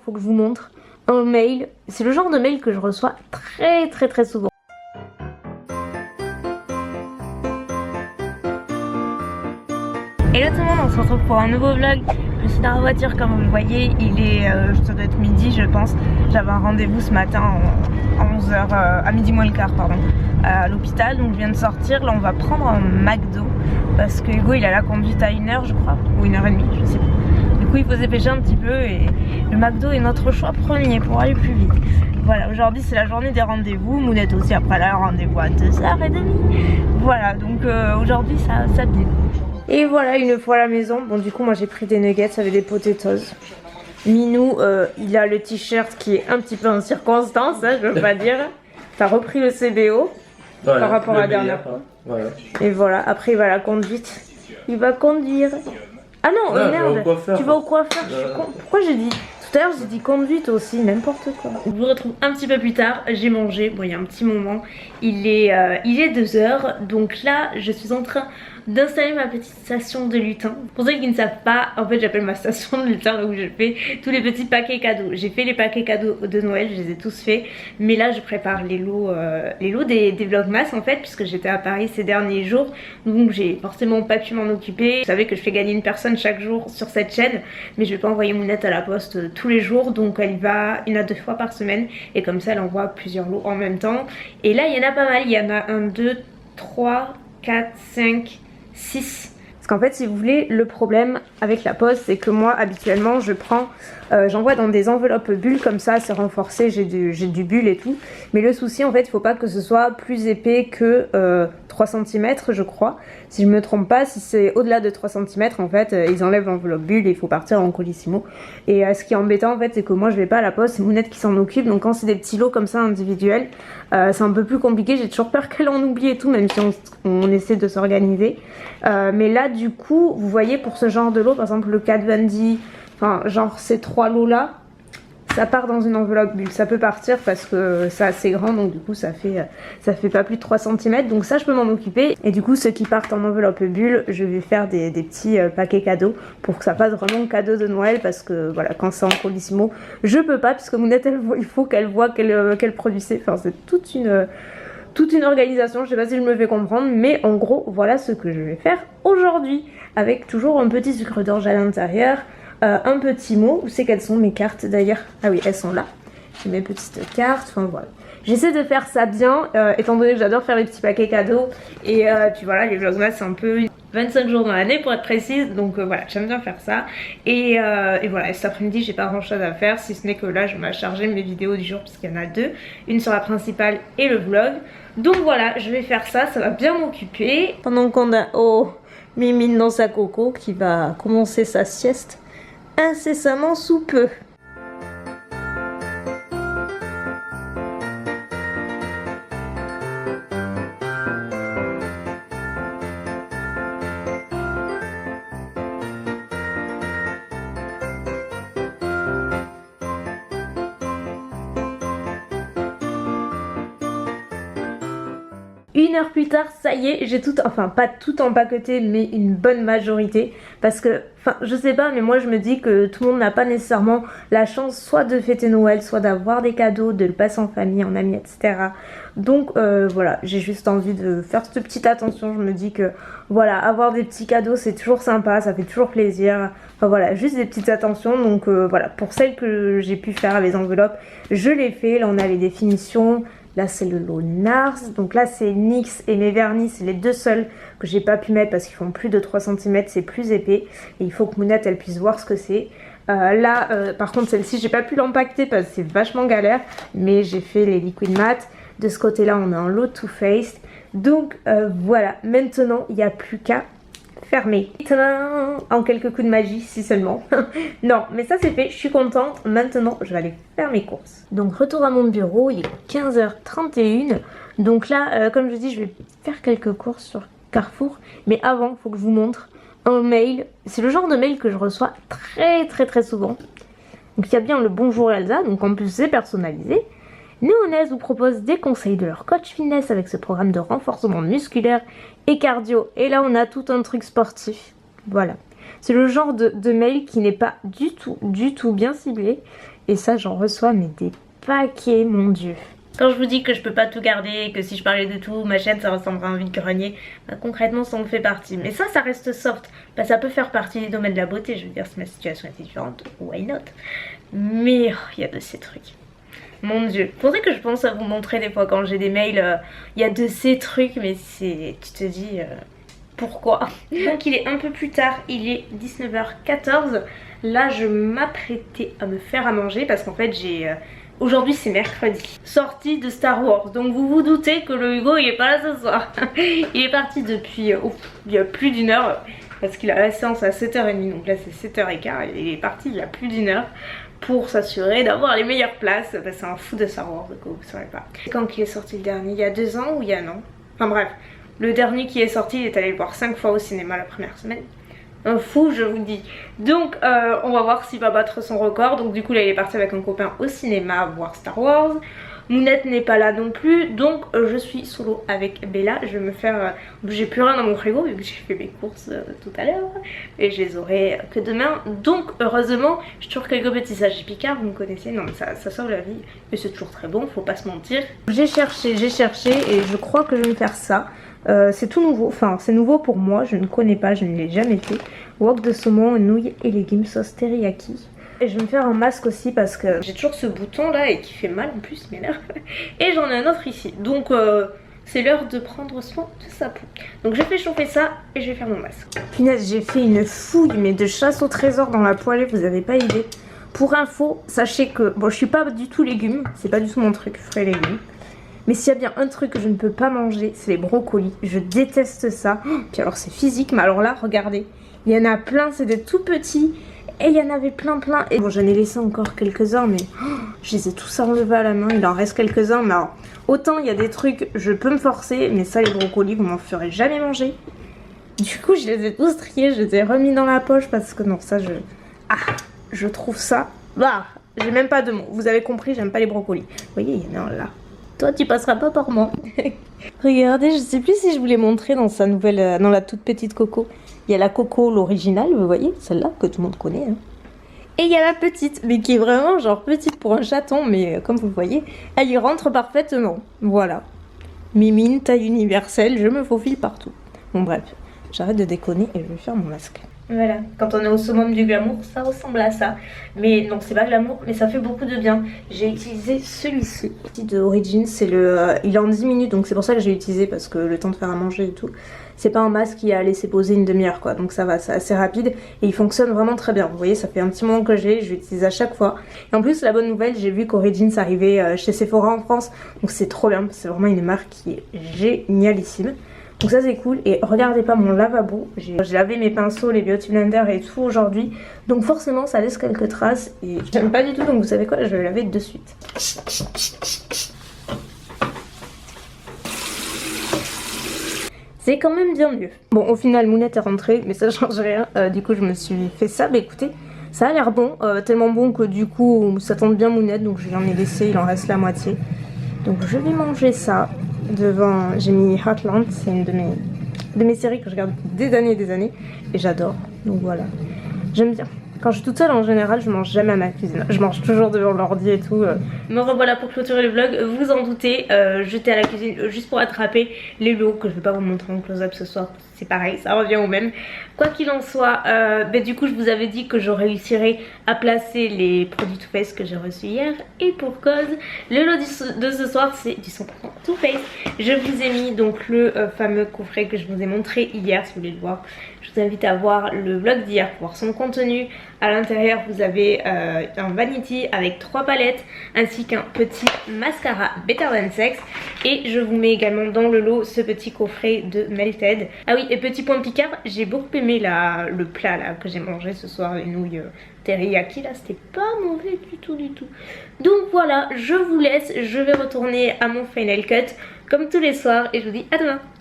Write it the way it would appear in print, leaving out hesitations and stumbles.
faut que je vous montre un mail. C'est le genre de mail que je reçois très souvent. Hello tout le monde, on se retrouve pour un nouveau vlog. Je suis dans la voiture comme vous le voyez, il est, ça doit être midi je pense. J'avais un rendez-vous ce matin à 11h, à midi moins le quart pardon, à l'hôpital. Donc je viens de sortir, là on va prendre un McDo. Parce que Hugo il a la conduite à 1h je crois, ou 1h30 je sais pas. Du coup il faut se dépêcher un petit peu et le McDo est notre choix premier pour aller plus vite. Voilà, aujourd'hui c'est la journée des rendez-vous. Mounette aussi après elle a un rendez-vous à 2h30. Voilà, donc aujourd'hui ça dit. Et voilà, une fois à la maison, bon du coup moi j'ai pris des nuggets avec des potatoes. Minou, il a le t-shirt qui est un petit peu en circonstance, hein, je veux pas dire. T'as repris le CBO voilà, par rapport à la dernière fois. Voilà. Et voilà, après il va à la conduite. Il va conduire. Ah non, merde, tu vas au coiffeur. Pourquoi j'ai dit... Tout à l'heure j'ai dit conduite aussi, n'importe quoi. Je vous retrouve un petit peu plus tard, j'ai mangé, bon il y a un petit moment. Il est 2h, donc là je suis en train d'installer ma petite station de lutin. Pour ceux qui ne savent pas, en fait j'appelle ma station de lutin où je fais tous les petits paquets cadeaux. J'ai fait les paquets cadeaux de Noël, je les ai tous faits. Mais là je prépare les lots des vlogmas en fait, puisque j'étais à Paris ces derniers jours. Donc j'ai forcément pas pu m'en occuper. Vous savez que je fais gagner une personne chaque jour sur cette chaîne. Mais je vais pas envoyer Mounette à la poste tous les jours. Donc elle va 2 fois par semaine. Et comme ça elle envoie plusieurs lots en même temps. Et là il y en a pas mal, il y en a 1, 2, 3, 4, 5... 6. Parce qu'en fait si vous voulez le problème avec la poste c'est que moi habituellement je prends j'envoie dans des enveloppes bulles comme ça, c'est renforcé, j'ai du bulle et tout. Mais le souci en fait il faut pas que ce soit plus épais que 3 cm je crois. Si je me trompe pas, si c'est au-delà de 3 cm en fait ils enlèvent l'enveloppe bulle et il faut partir en colissimo. Et ce qui est embêtant en fait c'est que moi je vais pas à la poste, c'est Mounette qui s'en occupe. Donc quand c'est des petits lots comme ça individuels c'est un peu plus compliqué, j'ai toujours peur qu'elle en oublie et tout, même si on essaie de s'organiser. Mais là du coup vous voyez pour ce genre de lot, par exemple le Kat Von D, enfin genre ces 3 lots là, ça part dans une enveloppe bulle. Ça peut partir parce que c'est assez grand, donc du coup ça fait pas plus de 3 cm. Donc ça je peux m'en occuper. Et du coup ceux qui partent en enveloppe bulle, je vais faire des petits paquets cadeaux pour que ça fasse vraiment cadeau de Noël. Parce que voilà, quand c'est en colissimo je peux pas, puisque Mounette il faut qu'elle voit quel produit c'est. Enfin c'est toute une organisation, je sais pas si je me fais comprendre, mais en gros voilà ce que je vais faire aujourd'hui, avec toujours un petit sucre d'orge à l'intérieur, un petit mot. Où c'est qu'elles sont mes cartes d'ailleurs? Ah oui, elles sont là, j'ai mes petites cartes, enfin voilà. J'essaie de faire ça bien, étant donné que j'adore faire les petits paquets cadeaux. Et puis voilà, les vlogmas c'est un peu 25 jours dans l'année pour être précise. Donc voilà, j'aime bien faire ça. Et voilà, cet après-midi j'ai pas grand chose à faire, si ce n'est que là je vais charger mes vidéos du jour, puisqu'il y en a 2. Une sur la principale et le vlog. Donc voilà, je vais faire ça, ça va bien m'occuper. Pendant qu'on a Mimine dans sa coco qui va commencer sa sieste incessamment sous peu. Une heure plus tard, ça y est, j'ai tout, enfin pas tout empaqueté, mais une bonne majorité. Parce que, enfin je sais pas, mais moi je me dis que tout le monde n'a pas nécessairement la chance soit de fêter Noël, soit d'avoir des cadeaux, de le passer en famille, en amis, etc. Donc voilà, j'ai juste envie de faire cette petite attention. Je me dis que voilà, avoir des petits cadeaux c'est toujours sympa, ça fait toujours plaisir. Enfin voilà, juste des petites attentions. Donc voilà, pour celles que j'ai pu faire avec les enveloppes, je l'ai fait. Là on a les définitions. Là c'est le lot NARS, donc là c'est NYX et mes vernis, c'est les 2 seuls que j'ai pas pu mettre parce qu'ils font plus de 3 cm, c'est plus épais. Et il faut que Mounette elle puisse voir ce que c'est. Par contre celle-ci j'ai pas pu l'empaqueter parce que c'est vachement galère. Mais j'ai fait les liquid matte. De ce côté là on a un lot Too Faced. Donc voilà, maintenant il n'y a plus qu'à fermer. En quelques coups de magie si seulement. Non mais ça c'est fait, je suis contente. Maintenant je vais aller faire mes courses. Donc retour à mon bureau, il est 15h31. Donc là comme je dis je vais faire quelques courses sur Carrefour. Mais avant il faut que je vous montre un mail. C'est le genre de mail que je reçois très souvent. Donc il y a bien le bonjour Elsa, donc en plus c'est personnalisé. Néonaise vous propose des conseils de leur coach fitness avec ce programme de renforcement musculaire et cardio. Et là on a tout un truc sportif. Voilà. C'est le genre de mail qui n'est pas du tout bien ciblé. Et ça, j'en reçois mais des paquets, mon dieu. Quand je vous dis que je peux pas tout garder, que si je parlais de tout, ma chaîne ça ressemblera à un vide-grenier, bah, concrètement ça en fait partie. Mais ça reste soft, bah, ça peut faire partie du domaine de la beauté, je veux dire si ma situation était différente, why not. Mais il y a de ces trucs. Mon dieu, faudrait que je pense à vous montrer des fois quand j'ai des mails, il y a de ces trucs mais c'est, tu te dis pourquoi. Donc il est un peu plus tard, il est 19h14, là je m'apprêtais à me faire à manger parce qu'en fait j'ai... Aujourd'hui c'est mercredi, sortie de Star Wars, donc vous vous doutez que le Hugo il est pas là ce soir. Il est parti depuis il y a plus d'une heure parce qu'il a la séance à 7h30, donc là c'est 7h15, il est parti il y a plus d'une heure pour s'assurer d'avoir les meilleures places, parce que c'est un fou de Star Wars, vous savez pas. Quand il est sorti le dernier, il y a 2 ans ou il y a un an, enfin bref, le dernier qui est sorti il est allé le voir 5 fois au cinéma la première semaine. Un fou, je vous dis. Donc on va voir s'il va battre son record. Donc du coup là il est parti avec un copain au cinéma voir Star Wars. Mounette n'est pas là non plus, donc je suis solo avec Bella. Je vais me faire... j'ai plus rien dans mon frigo vu que j'ai fait mes courses tout à l'heure et je les aurai que demain. Donc heureusement j'ai toujours quelques petits sages Picard, vous me connaissez. Non mais ça sauve la vie et c'est toujours très bon, faut pas se mentir. J'ai cherché et je crois que je vais me faire ça. C'est tout nouveau, enfin c'est nouveau pour moi, je ne connais pas, je ne l'ai jamais fait. Wok de saumon, nouilles et légumes sauce teriyaki. Et je vais me faire un masque aussi parce que j'ai toujours ce bouton là et qui fait mal en plus, mais là. Et j'en ai un autre ici, donc c'est l'heure de prendre soin de sa peau. Donc j'ai fait chauffer ça et je vais faire mon masque. Punaise, j'ai fait une fouille mais de chasse au trésor dans la poêlée, vous avez pas idée. Pour info, sachez que, bon je suis pas du tout légumes, c'est pas du tout mon truc, fruits et légumes. Mais s'il y a bien un truc que je ne peux pas manger, c'est les brocolis. Je déteste ça. Puis alors c'est physique, mais alors là, regardez. Il y en a plein, c'est des tout petits. Et il y en avait plein. Et bon, j'en ai laissé encore quelques-uns, mais je les ai tous enlevés à la main. Il en reste quelques-uns, mais alors, autant il y a des trucs, je peux me forcer. Mais ça, les brocolis, vous m'en ferez jamais manger. Du coup, je les ai tous triés, je les ai remis dans la poche parce que non, ça, je trouve ça... Bah, j'ai même pas de mots. Vous avez compris, j'aime pas les brocolis. Vous voyez, il y en a un là. Toi tu passeras pas par moi. Regardez, je sais plus si je vous l'ai montré dans sa nouvelle, dans la toute petite Coco. Il y a la Coco, l'originale, vous voyez, celle-là que tout le monde connaît. Hein. Et il y a la petite, mais qui est vraiment genre petite pour un chaton, mais comme vous voyez, elle y rentre parfaitement. Voilà. Mimine, taille universelle, je me faufile partout. Bon bref, j'arrête de déconner et je vais faire mon masque. Voilà, quand on est au summum du glamour, ça ressemble à ça. Mais non, c'est pas glamour, mais ça fait beaucoup de bien. J'ai utilisé celui-ci de Origins, c'est il est en 10 minutes, donc c'est pour ça que j'ai utilisé, parce que le temps de faire à manger et tout. C'est pas un masque qui a laissé poser une demi-heure quoi, donc ça va, c'est assez rapide et il fonctionne vraiment très bien. Vous voyez, ça fait un petit moment que je l'utilise à chaque fois. Et en plus, la bonne nouvelle, j'ai vu qu'Origins arrivait chez Sephora en France, donc c'est trop bien, c'est vraiment une marque qui est génialissime. Donc ça c'est cool. Et regardez pas mon lavabo, j'ai lavé mes pinceaux, les beauty blenders et tout aujourd'hui. Donc forcément ça laisse quelques traces et j'aime pas du tout, donc vous savez quoi, je vais le laver de suite. C'est quand même bien mieux. Bon au final Mounette est rentrée mais ça change rien, du coup je me suis fait ça. Bah écoutez, ça a l'air bon, tellement bon que du coup ça tente bien Mounette, donc je lui en ai laissé, il en reste la moitié. Donc je vais manger ça. Devant, j'ai mis Heartland, c'est une de mes séries que je regarde depuis des années et j'adore, donc voilà, j'aime bien. Quand je suis toute seule en général je mange jamais à ma cuisine, je mange toujours devant l'ordi et tout. Me revoilà pour clôturer le vlog, vous en doutez, j'étais à la cuisine juste pour attraper les lots que je vais pas vous montrer en close-up ce soir, c'est pareil, ça revient au même. Quoi qu'il en soit, du coup je vous avais dit que je réussirais à placer les produits Too Faced que j'ai reçus hier. Et pour cause, le lot de ce soir c'est du 100% Too Faced. Je vous ai mis donc le fameux coffret que je vous ai montré hier si vous voulez le voir. Je vous invite à voir le vlog d'hier pour voir son contenu. À l'intérieur vous avez un vanity avec 3 palettes ainsi qu'un petit mascara Better Than Sex. Et je vous mets également dans le lot ce petit coffret de Melted. Ah oui, et petit point Picard, j'ai beaucoup aimé le plat là que j'ai mangé ce soir, les nouilles teriyaki là, c'était pas mauvais du tout. Donc voilà, je vous laisse, je vais retourner à mon final cut comme tous les soirs et je vous dis à demain.